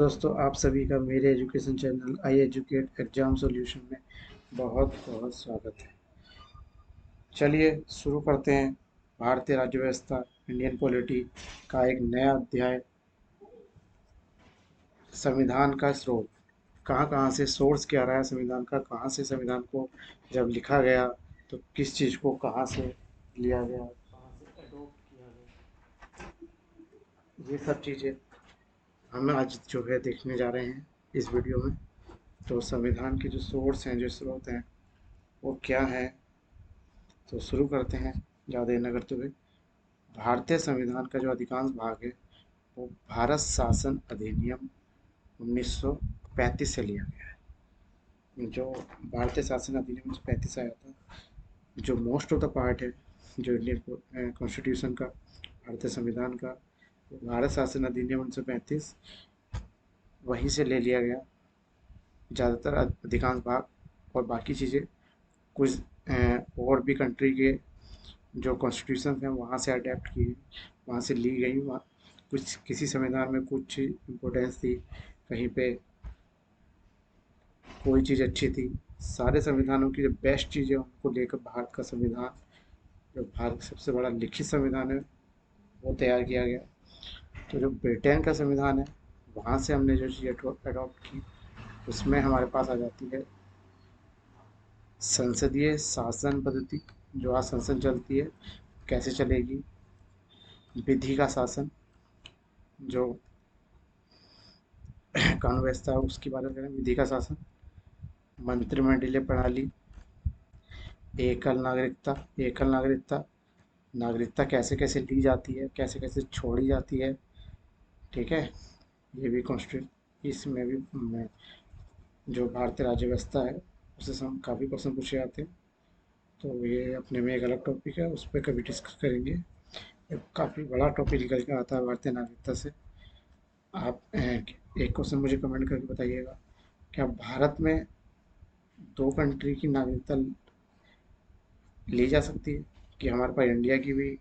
दोस्तों, आप सभी का मेरे एजुकेशन चैनल आई एजुकेट एग्जाम सॉल्यूशन में बहुत बहुत स्वागत है। चलिए शुरू करते हैं। भारतीय राज्य व्यवस्था, इंडियन पॉलिटी का एक नया अध्याय। संविधान का स्रोत कहाँ कहाँ से, सोर्स क्या रहा है संविधान का, कहाँ से संविधान को जब लिखा गया तो किस चीज़ को कहाँ से लिया गया, कहाँ से अडोप्ट किया गया, ये सब चीज़ें हम आज जो है देखने जा रहे हैं इस वीडियो में। तो संविधान के जो सोर्स हैं, जो स्रोत हैं, वो क्या है, तो शुरू करते हैं ज़्यादा देर न करते हुए। भारतीय संविधान का जो अधिकांश भाग है वो भारत शासन अधिनियम 1935 से लिया गया है। जो भारतीय शासन अधिनियम 1935 आया था, जो मोस्ट ऑफ द पार्ट है, जो इंडियन कॉन्स्टिट्यूशन का, भारतीय संविधान का, वो भारत शासन अधिनियम 1935 वहीं से ले लिया गया ज़्यादातर अधिकांश भाग। और बाकी चीज़ें कुछ और भी कंट्री के जो कॉन्स्टिट्यूशन हैं वहाँ से अडेप्ट की, वहाँ से ली गई। वहाँ कुछ किसी संविधान में कुछ इम्पोर्टेंस थी, कहीं पे कोई चीज़ अच्छी थी। सारे संविधानों की जो बेस्ट चीज़ें उनको लेकर भारत का संविधान, जो भारत का सबसे बड़ा लिखित संविधान है, वो तैयार किया गया। तो जो ब्रिटेन का संविधान है, वहाँ से हमने जो चीज़ अडॉप्ट की, उसमें हमारे पास आ जाती है संसदीय शासन पद्धति। जो आज संसद चलती है, कैसे चलेगी। विधि का शासन, जो कानून व्यवस्था है उसके बारे में करें। विधि का शासन, मंत्रिमंडलीय प्रणाली, एकल नागरिकता, नागरिकता कैसे कैसे ली जाती है, कैसे कैसे छोड़ी जाती है। ठीक है, ये भी कॉन्स्टिट्यूट, इसमें भी जो भारतीय राज्य व्यवस्था है उससे काफ़ी क्वेश्चन पूछे जाते हैं। तो ये अपने में एक अलग टॉपिक है, उस पर कभी डिस्कस करेंगे। काफ़ी बड़ा टॉपिक निकल के आता है भारतीय नागरिकता से। आप एक क्वेश्चन मुझे कमेंट करके बताइएगा, क्या भारत में दो कंट्री की नागरिकता ली जा सकती है? कि हमारे पास इंडिया की भी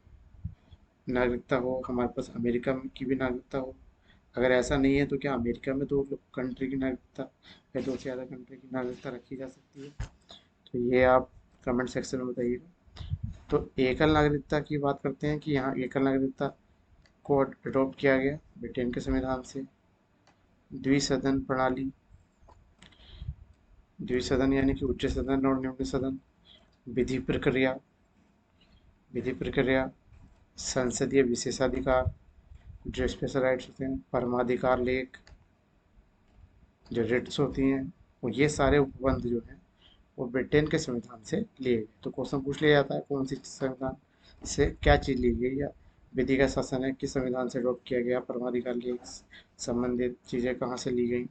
नागरिकता हो, हमारे पास अमेरिका की भी नागरिकता हो। अगर ऐसा नहीं है तो क्या अमेरिका में दो कंट्री की नागरिकता या दो से ज़्यादा कंट्री की नागरिकता रखी जा सकती है? तो ये आप कमेंट सेक्शन में बताइएगा। तो एकल नागरिकता की बात करते हैं कि यहाँ एकल नागरिकता को अडॉप्ट किया गया ब्रिटेन के संविधान से। द्विसदन प्रणाली, द्विसदन यानी कि उच्च सदन और निम्न सदन। विधि प्रक्रिया, विधि प्रक्रिया, संसदीय विशेषाधिकार, जो स्पेशल राइट्स होते हैं, परमाधिकार लेख, जो रिट्स होती हैं, और ये सारे उपबंध जो हैं वो ब्रिटेन के संविधान से लिए गए। तो क्वेश्चन पूछ लिया जाता है कौन सी संविधान से क्या चीज़ ली गई, या विधि का शासन है किस संविधान से अडॉप्ट किया गया, परमाधिकार लेख संबंधित चीज़ें कहाँ से ली गई।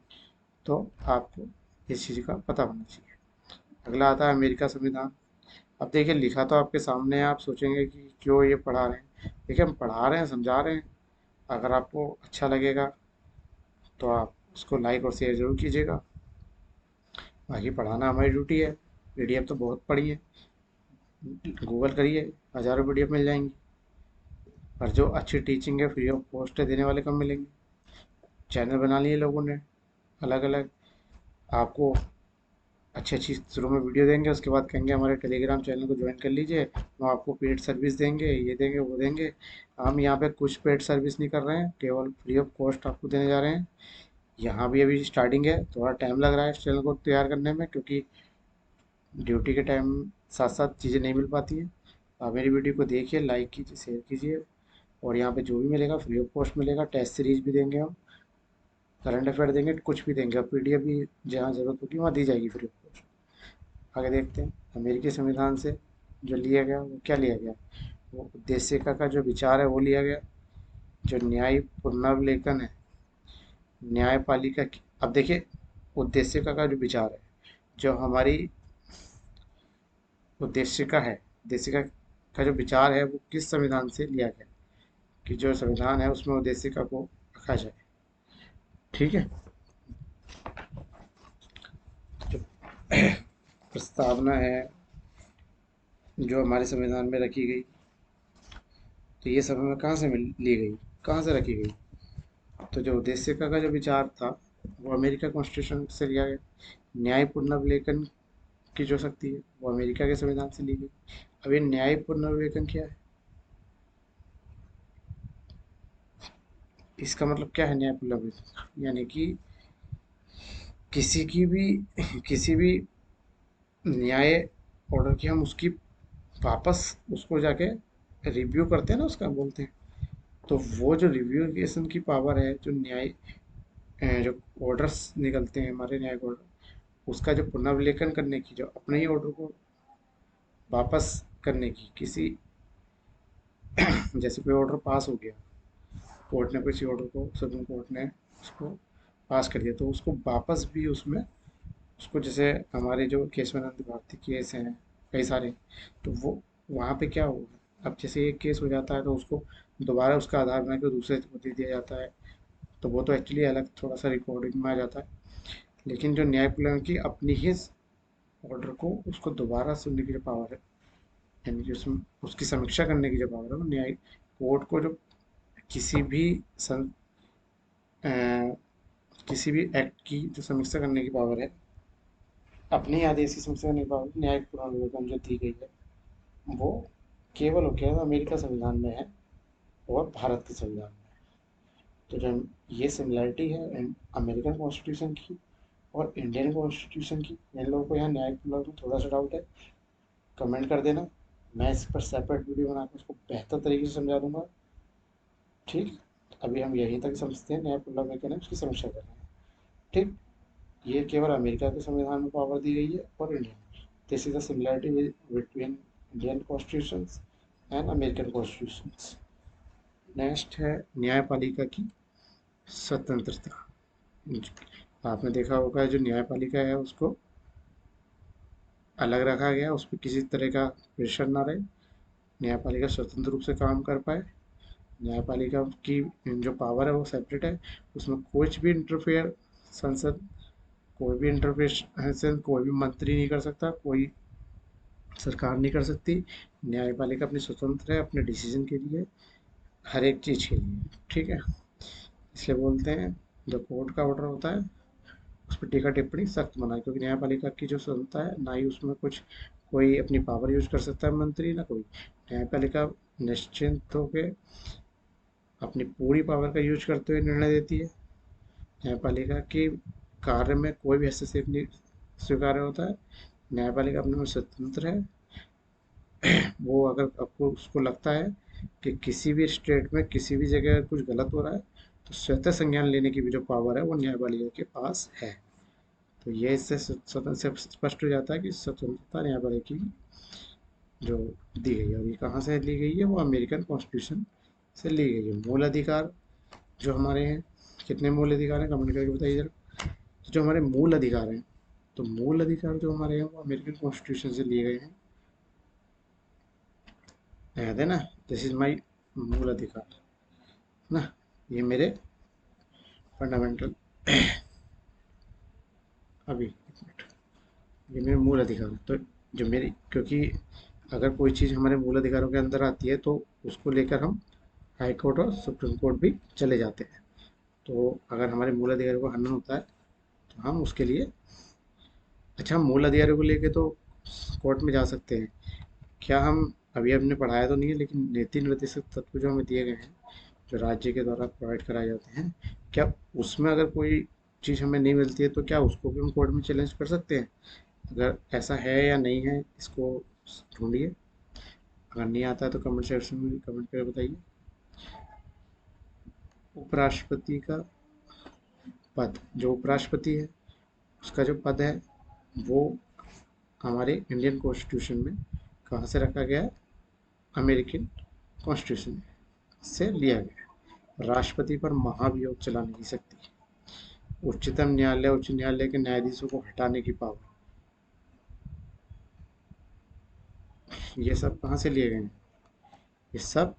तो आपको इस चीज़ का पता होना चाहिए। अगला आता है अमेरिका संविधान। अब देखिए, लिखा तो आपके सामने है, आप सोचेंगे कि क्यों ये पढ़ा रहे हैं। देखिए, हम पढ़ा रहे हैं, समझा रहे हैं। अगर आपको अच्छा लगेगा तो आप उसको लाइक और शेयर ज़रूर कीजिएगा। बाकी पढ़ाना हमारी ड्यूटी है। पीडीएफ तो बहुत पढ़ी है, गूगल करिए, हज़ारों पीडीएफ मिल जाएंगी। पर जो अच्छी टीचिंग है फ्री ऑफ कॉस्ट देने वाले कम मिलेंगे। चैनल बना लिए लोगों ने अलग अलग। आपको अच्छी अच्छी शुरू में वीडियो देंगे, उसके बाद कहेंगे हमारे टेलीग्राम चैनल को ज्वाइन कर लीजिए, हम आपको पेड सर्विस देंगे, ये देंगे वो देंगे। हम यहाँ पे कुछ पेड सर्विस नहीं कर रहे हैं, केवल फ्री ऑफ कॉस्ट आपको देने जा रहे हैं। यहाँ भी अभी स्टार्टिंग है, थोड़ा टाइम लग रहा है इस चैनल को तैयार करने में, क्योंकि ड्यूटी के टाइम साथ साथ चीज़ें नहीं मिल पाती हैं। आप मेरी वीडियो को देखिए, लाइक कीजिए, शेयर कीजिए। और यहाँ पे जो भी मिलेगा फ्री ऑफ कॉस्ट मिलेगा। टेस्ट सीरीज भी देंगे हम, करंट अफेयर देंगे, कुछ भी देंगे। और पीडीएफ भी जहाँ ज़रूरत होगी वहाँ दी जाएगी फ्री ऑफ कॉस्ट। आगे देखते हैं अमेरिकी संविधान से जो लिया गया वो क्या लिया गया। वो उद्देशिका का जो विचार है वो लिया गया। जो न्याय पुनर्विलेखन है, न्यायपालिका की, अब देखिए, उद्देशिका का जो विचार है, जो हमारी उद्देशिका है, उद्देशिका का जो विचार है वो किस संविधान से लिया गया, कि जो संविधान है उसमें उद्देशिका को रखा जाए। ठीक है, जो प्रस्तावना है जो हमारे संविधान में रखी गई, तो ये सब हमें कहाँ से ली गई, कहाँ से रखी गई। तो जो उद्देश्य का जो विचार था वो अमेरिका कॉन्स्टिट्यूशन से लिया गया। न्याय पुनर्विवेचन की जो शक्ति है वो अमेरिका के संविधान से ली गई। अब ये न्याय पुनर्विवेचन क्या है, इसका मतलब क्या है न्याय पुनर्विवेचन, यानी कि किसी की भी किसी भी न्याय ऑर्डर की हम उसकी वापस उसको जाके रिव्यू करते हैं ना, उसका बोलते हैं। तो वो जो रिव्यूएशन की पावर है, जो न्याय जो ऑर्डर्स निकलते हैं हमारे न्यायिक ऑर्डर, उसका जो पुनर्विलेखन करने की, जो अपने ही ऑर्डर को वापस करने की, किसी जैसे कोई ऑर्डर पास हो गया, कोर्ट ने किसी ऑर्डर को, सुप्रीम कोर्ट ने उसको पास कर दिया, तो उसको वापस भी उसमें उसको, जैसे हमारे जो केशवानंद भारती केस हैं कई सारे, तो वो वहाँ पे क्या होगा, अब जैसे एक केस हो जाता है तो उसको दोबारा उसका आधार बना के दूसरे को दे दिया जाता है, तो वो तो एक्चुअली अलग थोड़ा सा रिकॉर्डिंग में आ जाता है। लेकिन जो न्यायपालिका की अपनी ही ऑर्डर को उसको दोबारा सुनने की जो पावर है, यानी कि उसमें उसकी समीक्षा करने की जो पावर है, वो न्याय कोर्ट को जो किसी भी सं, अ, किसी भी एक्ट की जो समीक्षा करने की पावर है, अपने ही आदेश की समीक्षा करने की पावर न्यायिक पुनर्विवेचन जो दी गई है, वो केवल और केवल अमेरिका संविधान में है और भारत के संविधान में है। तो जो ये सिमिलैरिटी है अमेरिकन कॉन्स्टिट्यूशन की और इंडियन कॉन्स्टिट्यूशन की, इन लोगों को यहाँ न्यायिक पुनर्विवेचन में थोड़ा सा डाउट है, कमेंट कर देना। मैं इस पर सेपरेट वीडियो बना के उसको बेहतर तरीके से समझा दूंगा। ठीक, अभी हम यहीं तक समझते हैं, न्याय पुनर्विवेचन है उसकी समीक्षा कर रहे हैं। ठीक, ये केवल अमेरिका के संविधान में पावर दी गई है और Indian, this is the similarity between Indian constitution and American constitution. Next है न्यायपालिका की स्वतंत्रता। आपने देखा होगा जो न्यायपालिका है उसको अलग रखा गया, उस पर किसी तरह का प्रेशर ना रहे, न्यायपालिका स्वतंत्र रूप से काम कर पाए। न्यायपालिका की जो पावर है वो सेपरेट है, उसमें कुछ भी इंटरफेयर संसद, कोई भी इंटरफेरेंस कोई भी मंत्री नहीं कर सकता, कोई सरकार नहीं कर सकती। न्यायपालिका अपनी स्वतंत्र है अपने डिसीजन के लिए, हर एक चीज़ के लिए। ठीक है, इसलिए बोलते हैं जो कोर्ट का ऑर्डर होता है उस पर टीका टिप्पणी सख्त मना है, क्योंकि न्यायपालिका की जो स्वतंत्रता है, ना ही उसमें कुछ कोई अपनी पावर यूज कर सकता है मंत्री, ना कोई। न्यायपालिका निश्चिंत होकर अपनी पूरी पावर का यूज करते हुए निर्णय देती है। न्यायपालिका के कार्य में कोई भी हस्तक्षेप नहीं स्वीकार्य होता है। न्यायपालिका अपने में स्वतंत्र है। वो अगर आपको उसको लगता है कि किसी भी स्टेट में किसी भी जगह कुछ गलत हो रहा है, तो स्वतः संज्ञान लेने की भी जो पावर है वो न्यायपालिका के पास है। तो ये इससे स्वतंत्र से स्पष्ट हो जाता है कि स्वतंत्रता न्यायपालिका की जो दी गई है, और ये कहाँ से ली गई है, वो अमेरिकन कॉन्स्टिट्यूशन से ली गई है। मूल अधिकार जो हमारे हैं, कितने मूल अधिकार हैं कमेंट करके बताइए जरा। तो जो हमारे मूल अधिकार हैं, तो मूल अधिकार जो हमारे हैं वो अमेरिकन कॉन्स्टिट्यूशन से लिए गए हैं। याद है ना, दिस इज माई मूल अधिकार ना, ये मेरे फंडामेंटल, अभी एक मिनट, ये मेरे मूल अधिकार हैं। तो जो मेरी, क्योंकि अगर कोई चीज़ हमारे मूल अधिकारों के अंदर आती है तो उसको लेकर हम हाई कोर्ट और सुप्रीम कोर्ट भी चले जाते हैं। तो अगर हमारे मूल अधिकारों का हनन होता है तो हम उसके लिए, अच्छा, हम मूल अधिकारों को लेके तो कोर्ट में जा सकते हैं। क्या हम, अभी हमने पढ़ाया तो नहीं है, लेकिन नीति निर्देशक तत्व जो हमें दिए गए हैं, जो राज्य के द्वारा प्रोवाइड कराए जाते हैं, क्या उसमें अगर कोई चीज़ हमें नहीं मिलती है तो क्या उसको भी हम कोर्ट में चैलेंज कर सकते हैं? अगर ऐसा है या नहीं है, इसको ढूंढिए। अगर नहीं आता है तो कमेंट सेक्शन में कमेंट करके बताइए। उपराष्ट्रपति का पद, जो उपराष्ट्रपति है उसका जो पद है वो हमारे इंडियन कॉन्स्टिट्यूशन में कहाँ से रखा गया है, अमेरिकन कॉन्स्टिट्यूशन से लिया गया है। राष्ट्रपति पर महाभियोग चलाने की शक्ति, उच्चतम न्यायालय उच्च न्यायालय के न्यायाधीशों को हटाने की पावर, ये सब कहाँ से लिए गए हैं, ये सब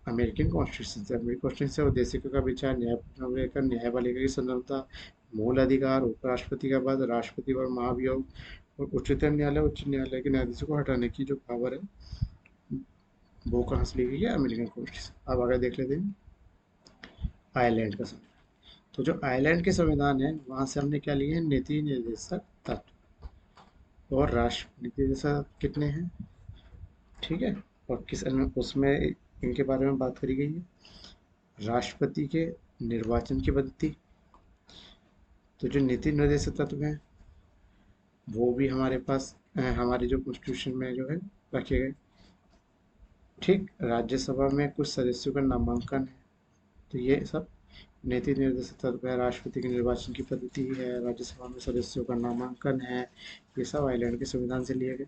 अमेरिकन कॉन्स्टिट्यूशन से। अमेरिकन कॉन्स्टिट्यूशन से उद्देशिका का विचार, न्यायपालिका की स्वतंत्रता, मूल अधिकार, उपराष्ट्रपति का पद, राष्ट्रपति पर महाभियोग और उच्चतम न्यायालय उच्च न्यायालय के न्यायाधीशों को हटाने की जो पावर है वो कहाँ से ली गई है, अमेरिकन कॉन्स्टिट्यूशन। अब आगे देख लेते हैं आयरलैंड का संविधान। तो जो आयरलैंड के संविधान है वहाँ से हमने क्या लिए हैं, नीति निर्देशक तत्व और राष्ट्र नीति निर्देशक कितने हैं, ठीक है। और किस उसमें इनके बारे में बात करी गई है, राष्ट्रपति के निर्वाचन की पद्धति। तो जो नीति निर्देशक तत्व हैं वो भी हमारे पास हमारे जो कॉन्स्टिट्यूशन में जो है रखे गए, ठीक। राज्यसभा में कुछ सदस्यों का नामांकन है, तो ये सब नीति निर्देशक तत्व है। राष्ट्रपति के निर्वाचन की पद्धति है, राज्यसभा में सदस्यों का नामांकन है, ये सब आयरलैंड के संविधान से लिए गए,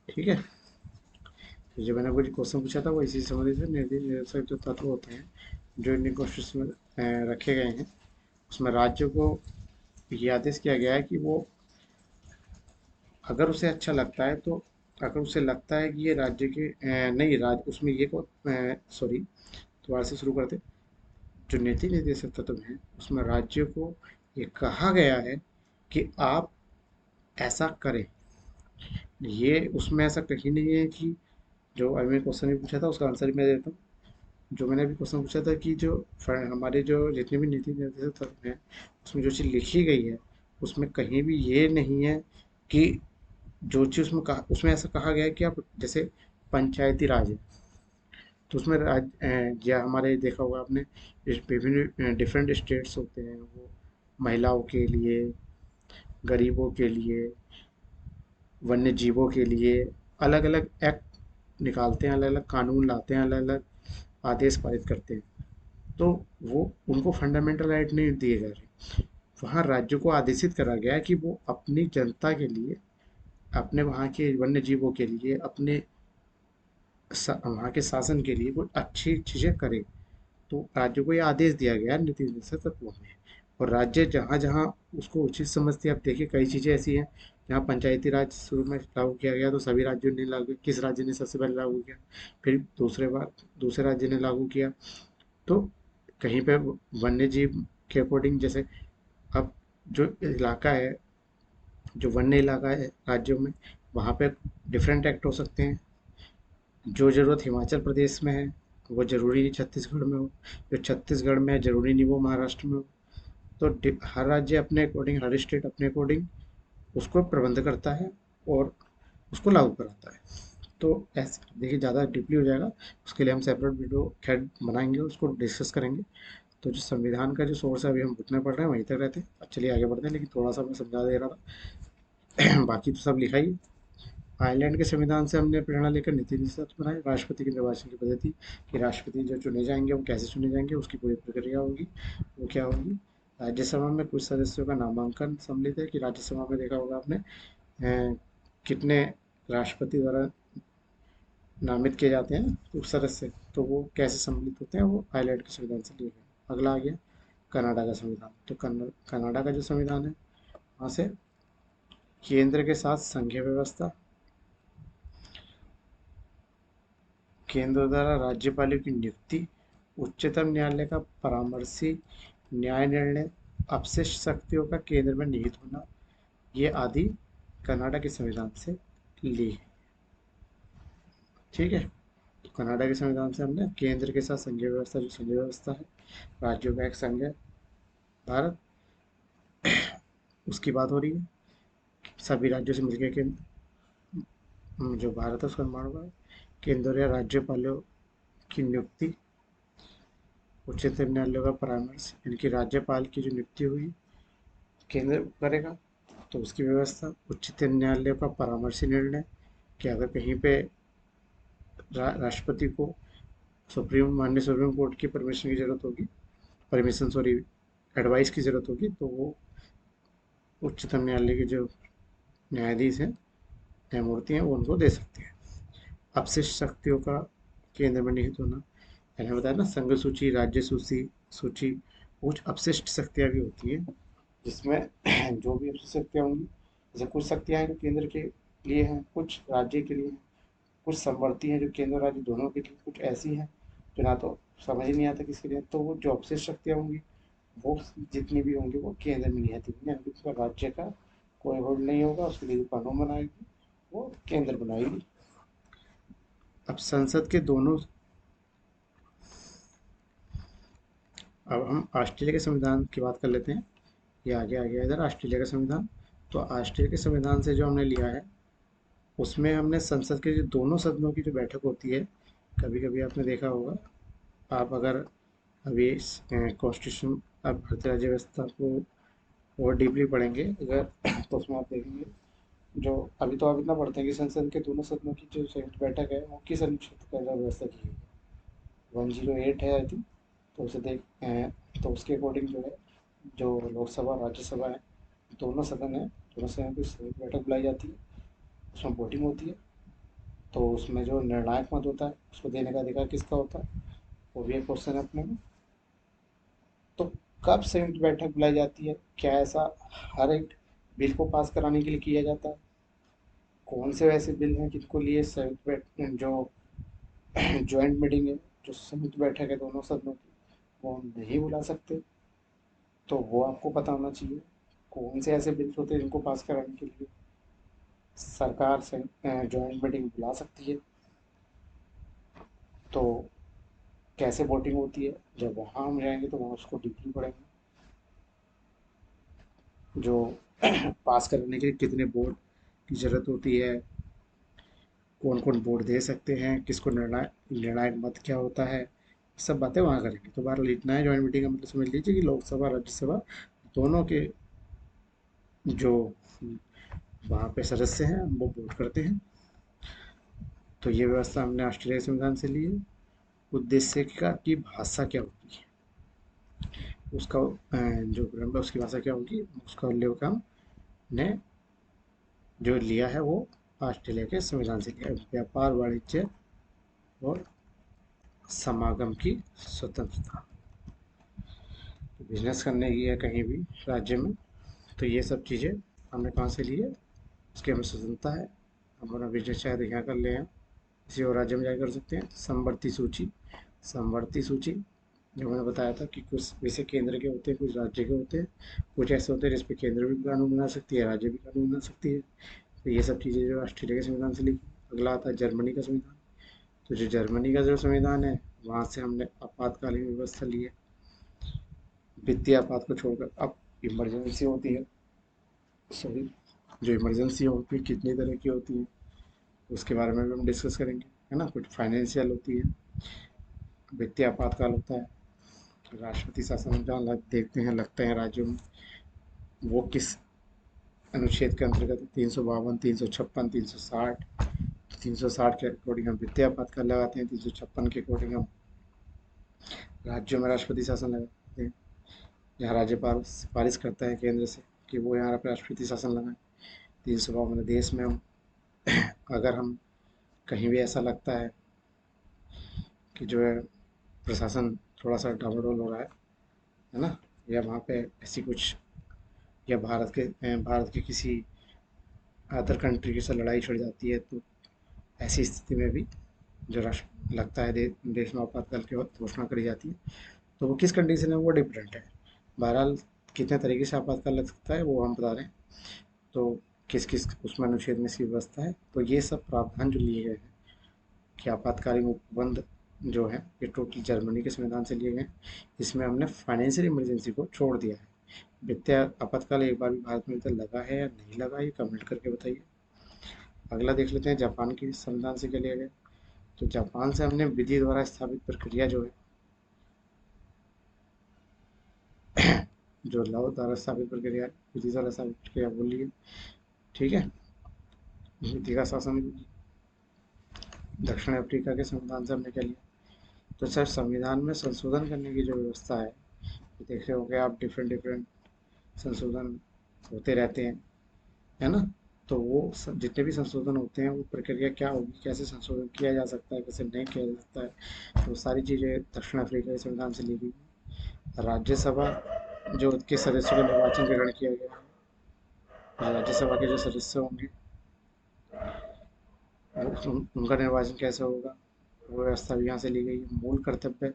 ठीक है। तो जो मैंने कुछ क्वेश्चन पूछा था वो इसी से संबंधित है। नीति निर्देशक जो तत्व होते हैं जो इंडियन कॉन्स्टिट्यूशन में रखे गए हैं, उसमें राज्य को ये आदेश किया गया है कि वो अगर उसे अच्छा लगता है तो, अगर उसे लगता है कि ये राज्य के नहीं राज्य उसमें ये को सॉरी दोबारा से शुरू करते। जो नीति निर्देशक तत्व हैं उसमें राज्य को ये कहा गया है कि आप ऐसा करें। ये उसमें ऐसा कहीं नहीं है कि जो अभी मैंने क्वेश्चन भी पूछा था उसका आंसर भी मैं देता हूँ। जो मैंने अभी क्वेश्चन पूछा था कि जो हमारे जो जितने भी नीति निर्देशक तत्व हैं उसमें जो चीज़ लिखी गई है उसमें कहीं भी ये नहीं है कि जो चीज़ उसमें कहा, उसमें ऐसा कहा गया है कि आप जैसे पंचायती राज है तो उसमें या हमारे देखा होगा आपने विभिन्न डिफरेंट स्टेट्स होते हैं, वो महिलाओं के लिए, गरीबों के लिए, वन्य जीवों के लिए अलग अलग एक्ट निकालते हैं, अलग अलग कानून लाते हैं, अलग अलग आदेश पारित करते हैं। तो वो उनको फंडामेंटल राइट नहीं दिए जा रहे, वहाँ राज्य को आदेशित करा गया है कि वो अपनी जनता के लिए, अपने वहाँ के वन्य जीवों के लिए, अपने वहाँ के शासन के लिए कुछ अच्छी चीज़ें करे। तो राज्य को ये आदेश दिया गया है नीति निर्देशक तत्वों में। और राज्य जहाँ जहाँ उसको उचित समझते हैं, आप देखिए कई चीज़ें ऐसी हैं जहाँ पंचायती राज शुरू में लागू किया गया तो सभी राज्यों ने लागू, किस राज्य ने सबसे पहले लागू किया, फिर दूसरे बार दूसरे राज्य ने लागू किया। तो कहीं पे वन्य जीव के अकॉर्डिंग, जैसे अब जो इलाका है, जो वन्य इलाका है राज्यों में, वहाँ पे डिफरेंट एक्ट हो सकते हैं। जो ज़रूरत हिमाचल प्रदेश में है वो ज़रूरी नहीं छत्तीसगढ़ में हो, जो छत्तीसगढ़ में है ज़रूरी नहीं वो महाराष्ट्र में हो। तो हर राज्य अपने अकॉर्डिंग, हर स्टेट अपने अकॉर्डिंग उसको प्रबंध करता है और उसको लागू कराता है। तो ऐसे देखिए ज़्यादा डीपली हो जाएगा, उसके लिए हम सेपरेट वीडियो खैर बनाएंगे, उसको डिस्कस करेंगे। तो जो संविधान का जो सोर्स है अभी हम रुकने पड़ रहे हैं वहीं तक रहते हैं। अब चलिए आगे बढ़ते हैं, लेकिन थोड़ा सा मैं समझा दे रहा था बाकी तो सब लिखा ही है। आयरलैंड के संविधान से हमने प्रेरणा लेकर नीति निषेध बनाए। राष्ट्रपति के निर्वाचन की पद्धति कि राष्ट्रपति जो चुने जाएंगे वो कैसे चुने जाएंगे, उसकी पूरी प्रक्रिया होगी, वो क्या होगी। राज्यसभा में कुछ सदस्यों का नामांकन सम्मिलित है कि राज्यसभा में देखा होगा आपने कितने राष्ट्रपति द्वारा नामित किए जाते हैं उप सदस्य, तो वो कैसे सम्मिलित होते हैं, वो आयरलैंड के संविधान से लिए गए। अगला आ गया कनाडा का संविधान। तो कनाडा का जो संविधान है वहाँ से केंद्र के साथ संघीय व्यवस्था, केंद्र द्वारा राज्यपालों की नियुक्ति, उच्चतम न्यायालय का परामर्शी न्याय निर्णय, अपशिष्ट शक्तियों का केंद्र में निहित होना, ये आदि कनाडा के संविधान से ली है, ठीक है। तो कनाडा के संविधान से हमने केंद्र के साथ संघीय व्यवस्था, जो संघीय व्यवस्था है, राज्यों का एक संघ है भारत, उसकी बात हो रही है। सभी राज्यों से मिलकर केंद्र, जो भारत है उसका निर्माण हुआ है। केंद्र या राज्यपालों की नियुक्ति, उच्चतम न्यायालय का परामर्श, यानी कि राज्यपाल की जो नियुक्ति हुई केंद्र करेगा, तो उसकी व्यवस्था। उच्चतम न्यायालय का परामर्शी निर्णय कि अगर कहीं पे राष्ट्रपति को माननीय सुप्रीम कोर्ट की परमिशन की जरूरत होगी, परमिशन सॉरी एडवाइस की जरूरत होगी, तो वो उच्चतम न्यायालय के जो न्यायाधीश हैं, न्यायमूर्ति हैं, वो उनको दे सकते हैं। अपशिष्ट शक्तियों का केंद्र में निहित होना, मैंने बताया ना, संघ सूची, राज्य सूची सूची, कुछ अपशिष्ट शक्तियाँ भी होती हैं जिसमें जो भी अपशिष्ट शक्तियाँ होंगी, जैसे कुछ शक्तियाँ हैं जो केंद्र के लिए हैं, कुछ राज्य के लिए हैं, कुछ समवर्ती हैं जो केंद्र राज्य दोनों के लिए, कुछ ऐसी हैं जो ना तो समझ ही नहीं आता किसके लिए। तो वो जो अपशिष्ट शक्तियाँ होंगी वो जितनी भी होंगी वो केंद्र में निहित होंगी, यानी कि उसका राज्य का कोई होल्ड नहीं होगा, उसके लिए जो कानून बनाएगी वो केंद्र बनाएगी। अब संसद के दोनों अब हम ऑस्ट्रेलिया के संविधान की बात कर लेते हैं। ये आगे आ गया इधर ऑस्ट्रेलिया का संविधान। तो ऑस्ट्रेलिया के संविधान से जो हमने लिया है, उसमें हमने संसद के जो दोनों सदनों की जो बैठक होती है, कभी कभी आपने देखा होगा, आप अगर अभी कॉन्स्टिट्यूशन, अब भारतीय राज्य व्यवस्था को और डीपली पढ़ेंगे अगर, तो उसमें आप देखेंगे, जो अभी तो आप इतना पढ़ते हैं कि संसद के दोनों सदनों की जो संयुक्त बैठक है वो किस अनुच्छेद के अंदर व्यवस्था की गई है, 108 है आई थिंक। तो उसे तो उसके अकॉर्डिंग जो है, जो लोकसभा और राज्यसभा है, दोनों सदन है, दोनों सदन की संयुक्त बैठक बुलाई जाती है, उसमें वोटिंग होती है। तो उसमें जो निर्णायक मत होता है उसको देने का अधिकार किसका होता है, वो भी एक क्वेश्चन है अपने में। तो कब संयुक्त बैठक बुलाई जाती है, क्या ऐसा हर एक बिल को पास कराने के लिए किया जाता है? कौन से वैसे बिल हैं जिनको लिए संयुक्त बैठक, जो ज्वाइंट मीटिंग है, जो संयुक्त बैठक है दोनों सदनों की, वो हम नहीं बुला सकते? तो वो आपको पता होना चाहिए। कौन से ऐसे बिल्स होते हैं जिनको पास कराने के लिए सरकार से ज्वाइंट मीटिंग बुला सकती है? तो कैसे वोटिंग होती है, जब वहाँ हम जाएंगे तो वहाँ उसको डीपली पढ़ेंगे। जो पास करने के लिए कितने वोट की ज़रूरत होती है, कौन कौन वोट दे सकते हैं, किसको निर्णायक निर्णायक मत क्या होता है, सब बातें वहाँ करेंगे। तो बहरहाल इतना है ज्वाइंट मीटिंग का मतलब, समझ लीजिए कि लोकसभा राज्यसभा दोनों के जो वहाँ पे सदस्य हैं वो वोट करते हैं। तो ये व्यवस्था हमने ऑस्ट्रेलिया संविधान से ली है। उद्देश्य का की भाषा क्या होगी, उसका जो ग्रंथ है उसकी भाषा क्या होगी, उसका उल्लेख हमने जो लिया है वो ऑस्ट्रेलिया के संविधान से लिया है। व्यापार, वाणिज्य और समागम की स्वतंत्रता, तो बिजनेस करने की है कहीं भी राज्य में, तो ये सब चीज़ें हमने कहाँ से ली है, उसकी हमें स्वतंत्रता है। हम अपना बिजनेस चाहे तो यहाँ कर ले, किसी और राज्य में जाकर कर सकते हैं। समवर्ती सूची, समवर्ती सूची जो मैंने बताया था कि कुछ विषय केंद्र के होते हैं, कुछ राज्य के होते हैं, कुछ ऐसे होते हैं जिस पे केंद्र भी कानून बना सकती है, राज्य भी कानून बना सकती है। तो ये सब चीज़ें जो ऑस्ट्रेलिया के संविधान से लिखी। अगला आता है जर्मनी का संविधान। तो जो जर्मनी का जो संविधान है, वहाँ से हमने आपातकालीन व्यवस्था ली है, वित्तीय आपात को छोड़कर। अब इमरजेंसी होती है, सॉरी, जो इमरजेंसी होती है कितनी तरह की होती है उसके बारे में भी हम डिस्कस करेंगे, है ना। कुछ फाइनेंशियल होती है, वित्तीय आपातकाल होता है, राष्ट्रपति शासन जहाँ देखते हैं लगते हैं राज्यों में, वो किस अनुच्छेद के अंतर्गत, 352, 356, 360। 360 के अकॉर्डिंग हम वित्तीय आपातकाल लगाते हैं, 356 के अकॉर्डिंग हम राज्यों में राष्ट्रपति शासन लगाते हैं। यहाँ राज्यपाल सिफारिश करता है केंद्र से कि वो यहाँ पर राष्ट्रपति शासन लगाएं। 352 देश में हम अगर हम कहीं भी ऐसा लगता है कि जो है प्रशासन थोड़ा सा डामाडोल हो रहा है ना, या वहाँ पे ऐसी कुछ, या भारत के किसी अदर कंट्री के साथ लड़ाई छिड़ जाती है, तो ऐसी स्थिति में भी जो राष्ट्र लगता है देश में आपातकाल की घोषणा करी जाती है। तो वो किस कंडीशन है वो डिफरेंट है। बहरहाल कितने तरीके से आपातकाल लग सकता है वो हम बता रहे हैं। तो किस किस उसमें अनुच्छेद में इसकी व्यवस्था है, तो ये सब प्रावधान जो लिए गए हैं कि आपातकालीन उपबंध जो है, ये टोटल जर्मनी के संविधान से लिए गए हैं। इसमें हमने फाइनेंशियल इमरजेंसी को छोड़ दिया है। वित्तीय आपातकाल एक बार भी भारत में इधर लगा है या नहीं लगा, ये कमेंट करके बताइए। अगला देख लेते हैं जापान के संविधान से क्या लिया गया। तो जापान से हमने विधि द्वारा स्थापित प्रक्रिया जो है, जो लॉ द्वारा स्थापित प्रक्रिया, विधि द्वारा स्थापित प्रक्रिया बोल ली है, ठीक है। विधि का शासन। दक्षिण अफ्रीका के संविधान से हमने क्या लिया। तो सर संविधान में संशोधन करने की जो व्यवस्था है, तो देख रहे होंगे आप, डिफरेंट डिफरेंट संशोधन होते रहते हैं, है ना। तो वो जितने भी संशोधन होते हैं वो प्रक्रिया क्या होगी, कैसे संशोधन किया जा सकता है, कैसे नहीं किया जा सकता है, तो सारी चीज़ें दक्षिण अफ्रीका के संविधान से ली गई। राज्यसभा जो के सदस्यों का निर्वाचन ग्रहण किया गया है, राज्यसभा के जो सदस्य होंगे उनका निर्वाचन कैसे होगा, वो व्यवस्था भी यहाँ से ली गई है। मूल कर्तव्य,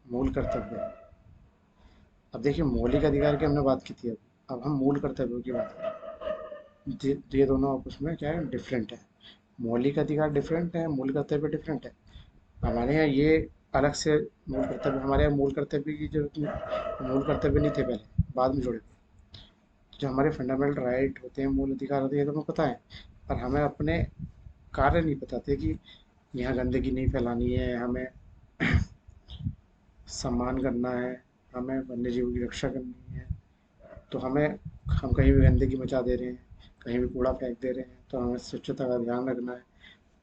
मूल कर्तव्य, अब देखिए मौलिक अधिकार की हमने बात की थी, अब हम मूल कर्तव्यों की बात करें। ये दोनों आपस में क्या है, डिफरेंट है। मौलिक अधिकार डिफरेंट है, मूल कर्तव्य डिफरेंट है। हमारे यहाँ ये अलग से मूल कर्तव्य, हमारे यहाँ मूल कर्तव्य की जरूरत नहीं, मूल कर्तव्य नहीं थे पहले, बाद में जुड़े। जो हमारे फंडामेंटल राइट होते हैं, मूल अधिकार होते हैं, ये तो हमें पता है, पर हमें अपने कार्य नहीं बताते कि यहाँ गंदगी नहीं फैलानी है, हमें सम्मान करना है, हमें वन्य जीवों की रक्षा करनी है। तो हम कहीं भी गंदगी मचा दे रहे हैं, कहीं भी कूड़ा फेंक दे रहे हैं, तो हमें स्वच्छता का ध्यान रखना है।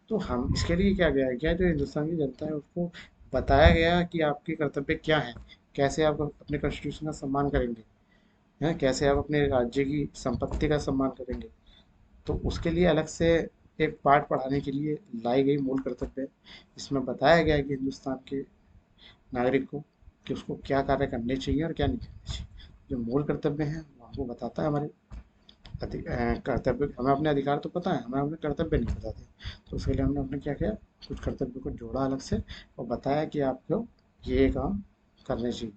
तो हम इसके लिए क्या गया है, क्या जो हिंदुस्तान की जनता है उसको बताया गया है कि आपके कर्तव्य क्या है, कैसे आप अपने कॉन्स्टिट्यूशन का सम्मान करेंगे, हैं कैसे आप अपने राज्य की संपत्ति का सम्मान करेंगे। तो उसके लिए अलग से एक पाठ पढ़ाने के लिए लाई गई मूल कर्तव्य है। इसमें बताया गया है कि हिंदुस्तान के नागरिक को कि उसको क्या कार्य करने चाहिए और क्या नहीं करने चाहिए। जो मूल कर्तव्य हैं वो हमको बताता है हमारे कर्तव्य। हमें अपने अधिकार तो पता है, हमें अपने कर्तव्य नहीं बताते। तो उसके लिए हमने अपने क्या किया, कुछ कर्तव्य को जोड़ा अलग से और बताया कि आपको ये काम करने चाहिए।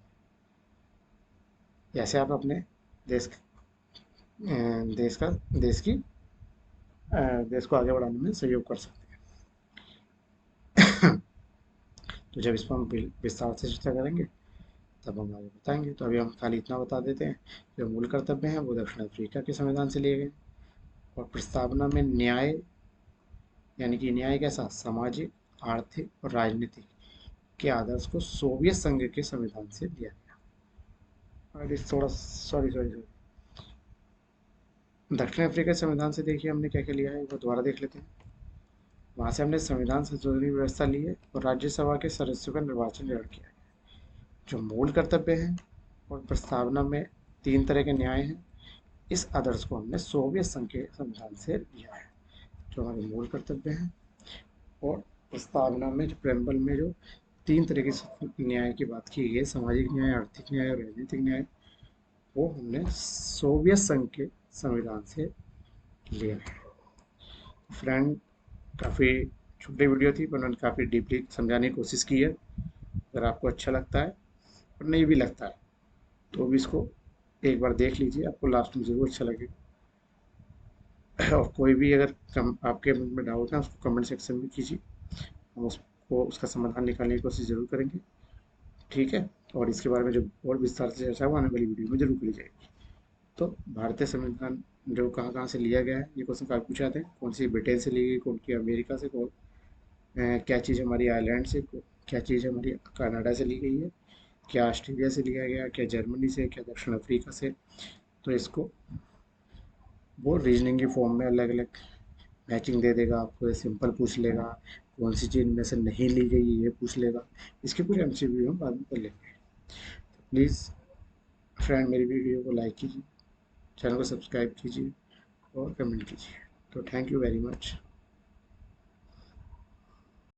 जैसे आप अपने देश देश का देश की देश को आगे बढ़ाने में सहयोग कर सकते हैं। तो जब इस पर हम विस्तार से चर्चा करेंगे तब हम आगे बताएंगे। तो अभी हम खाली इतना बता देते हैं, जो मूल कर्तव्य हैं वो दक्षिण अफ्रीका के संविधान से लिए गए। और प्रस्तावना में न्याय, यानी कि न्याय कैसा, सामाजिक, आर्थिक और राजनीतिक के आदर्श को सोवियत संघ के संविधान से लिया गया। और इस थोड़ा सॉरी सॉरी सॉरी दक्षिण अफ्रीका के संविधान से देखिए हमने क्या क्या लिया है, वो दोबारा देख लेते हैं। वहाँ से हमने संविधान संशोधन व्यवस्था ली है और राज्यसभा के सदस्यों का निर्वाचन ग्रहण किया है। जो मूल कर्तव्य हैं और प्रस्तावना में तीन तरह के न्याय हैं, इस आदर्श को हमने सोवियत संघ के संविधान से लिया है। जो हमारे मूल कर्तव्य हैं और प्रस्तावना में जो प्रेम्बल में जो तीन तरह के न्याय की बात की गई है, सामाजिक न्याय, आर्थिक न्याय और राजनीतिक न्याय, वो हमने सोवियत संघ के संविधान से लिया है। फ्रेंड, काफ़ी छोटी वीडियो थी पर मैंने काफ़ी डीपली समझाने की कोशिश की है। अगर आपको अच्छा लगता है और नहीं भी लगता है तो भी इसको एक बार देख लीजिए, आपको लास्ट में ज़रूर अच्छा लगेगा। और कोई भी अगर आपके मन में डाउट है उसको कमेंट सेक्शन में कीजिए, हम उसको उसका समाधान निकालने की कोशिश ज़रूर करेंगे। ठीक है। और इसके बारे में जो और विस्तार से चर्चा वो आने वाली वीडियो में जरूर करी जाएगी। तो भारतीय संविधान जो कहाँ कहाँ से लिया गया है, ये क्वेश्चन काफी पूछा जाते हैं। कौन सी ब्रिटेन से ली गई, कौन की अमेरिका से, कौन क्या चीज़ हमारी आयरलैंड से, क्या चीज़ हमारी कनाडा से ली गई है, क्या ऑस्ट्रेलिया से लिया गया, क्या जर्मनी से, क्या दक्षिण अफ्रीका से। तो इसको वो रीजनिंग की फॉर्म में अलग अलग मैचिंग दे देगा आपको, सिंपल पूछ लेगा, कौन सी चीज़ में से नहीं ली गई ये पूछ लेगा। इसके कुछ एमसीक्यू हम बाद में कर लेंगे। प्लीज़ फ्रेंड मेरी वीडियो को लाइक कीजिए, चैनल को सब्सक्राइब कीजिए और कमेंट कीजिए। तो थैंक यू वेरी मच।